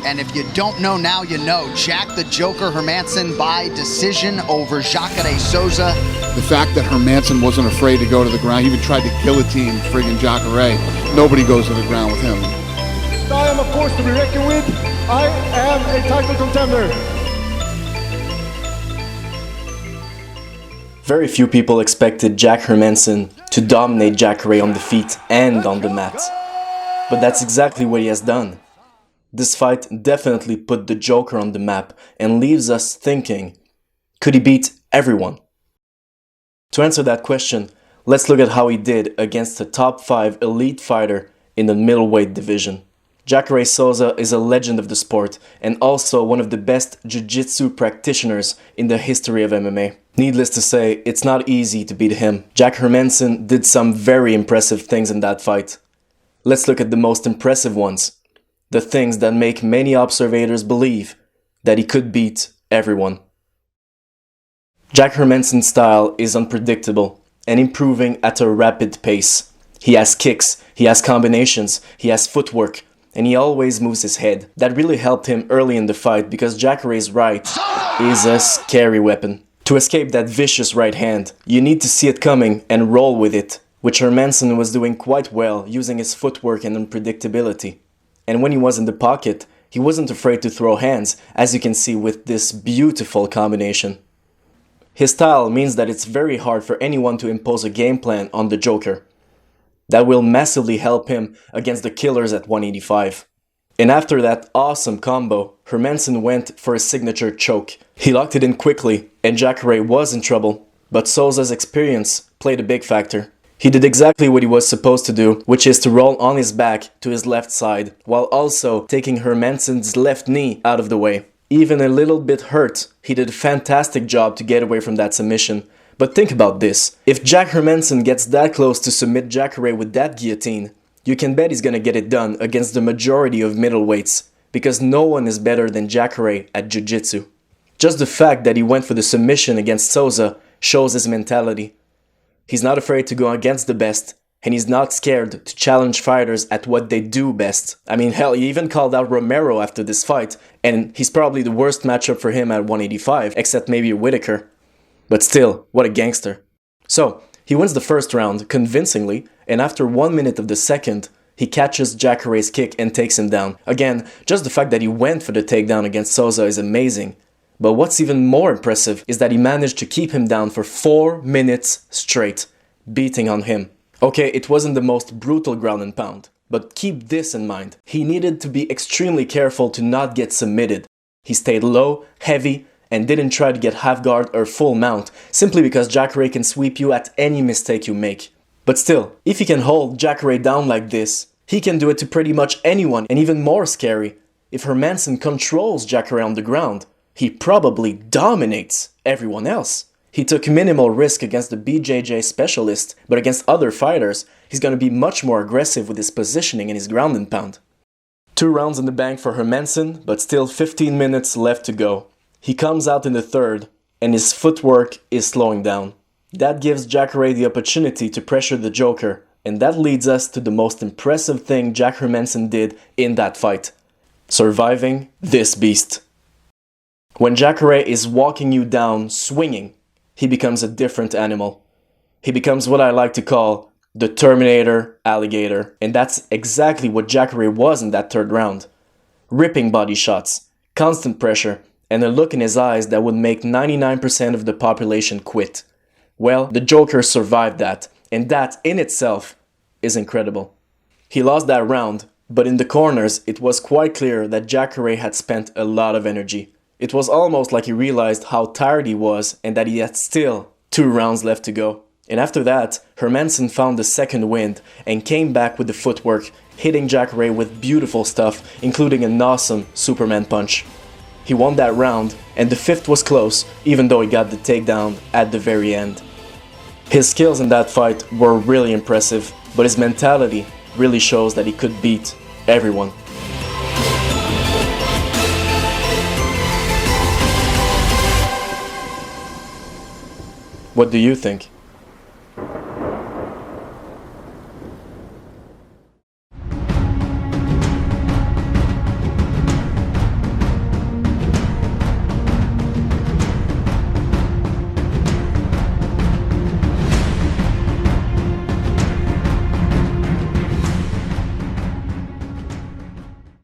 And if you don't know now, you know. Jack the Joker Hermansson by decision over Jacare Souza. The fact that Hermansson wasn't afraid to go to the ground, he even tried to guillotine friggin' Jacare. Nobody goes to the ground with him. I am a force to be reckoned with. I am a title contender. Very few people expected Jack Hermansson to dominate Jacare on the feet and on the mat. But that's exactly what he has done. This fight definitely put the Joker on the map and leaves us thinking, could he beat everyone? To answer that question, let's look at how he did against a top 5 elite fighter in the middleweight division. Jacare Souza is a legend of the sport and also one of the best jiu-jitsu practitioners in the history of MMA. Needless to say, it's not easy to beat him. Jack Hermansson did some very impressive things in that fight. Let's look at the most impressive ones. The things that make many observators believe that he could beat everyone. Jack Hermansson's style is unpredictable and improving at a rapid pace. He has kicks, he has combinations, he has footwork, and he always moves his head. That really helped him early in the fight because Jacare's right is a scary weapon. To escape that vicious right hand, you need to see it coming and roll with it, which Hermansson was doing quite well using his footwork and unpredictability. And when he was in the pocket, he wasn't afraid to throw hands, as you can see with this beautiful combination. His style means that it's very hard for anyone to impose a game plan on the Joker. That will massively help him against the killers at 185. And after that awesome combo, Hermansson went for a signature choke. He locked it in quickly, and Jacare was in trouble, but Souza's experience played a big factor. He did exactly what he was supposed to do, which is to roll on his back to his left side, while also taking Hermansson's left knee out of the way. Even a little bit hurt, he did a fantastic job to get away from that submission. But think about this, if Jack Hermansson gets that close to submit Jacare with that guillotine, you can bet he's gonna get it done against the majority of middleweights, because no one is better than Jacare at jiu-jitsu. Just the fact that he went for the submission against Souza shows his mentality. He's not afraid to go against the best, and he's not scared to challenge fighters at what they do best. I mean, hell, he even called out Romero after this fight, and he's probably the worst matchup for him at 185, except maybe Whitaker. But still, what a gangster. So, he wins the first round convincingly, and after 1 minute of the second, he catches Jacare's kick and takes him down. Again, just the fact that he went for the takedown against Souza is amazing. But what's even more impressive is that he managed to keep him down for 4 minutes straight, beating on him. Okay, it wasn't the most brutal ground and pound, but keep this in mind. He needed to be extremely careful to not get submitted. He stayed low, heavy, and didn't try to get half guard or full mount, simply because Jacare can sweep you at any mistake you make. But still, if he can hold Jacare down like this, he can do it to pretty much anyone, and even more scary, if Hermansson controls Jacare on the ground, he probably dominates everyone else. He took minimal risk against the BJJ specialist, but against other fighters, he's gonna be much more aggressive with his positioning and his ground and pound. 2 rounds in the bank for Hermansson, but still 15 minutes left to go. He comes out in the third, and his footwork is slowing down. That gives Jacare the opportunity to pressure the Joker, and that leads us to the most impressive thing Jack Hermansson did in that fight: surviving this beast. When Jacare is walking you down swinging, he becomes a different animal. He becomes what I like to call the Terminator alligator, and that's exactly what Jacare was in that third round. Ripping body shots, constant pressure, and a look in his eyes that would make 99% of the population quit. Well, the Joker survived that, and that in itself is incredible. He lost that round, but in the corners it was quite clear that Jacare had spent a lot of energy. It was almost like he realized how tired he was and that he had still 2 rounds left to go. And after that, Hermansson found the second wind and came back with the footwork, hitting Jacare with beautiful stuff, including an awesome Superman punch. He won that round, and the 5th was close, even though he got the takedown at the very end. His skills in that fight were really impressive, but his mentality really shows that he could beat everyone. What do you think?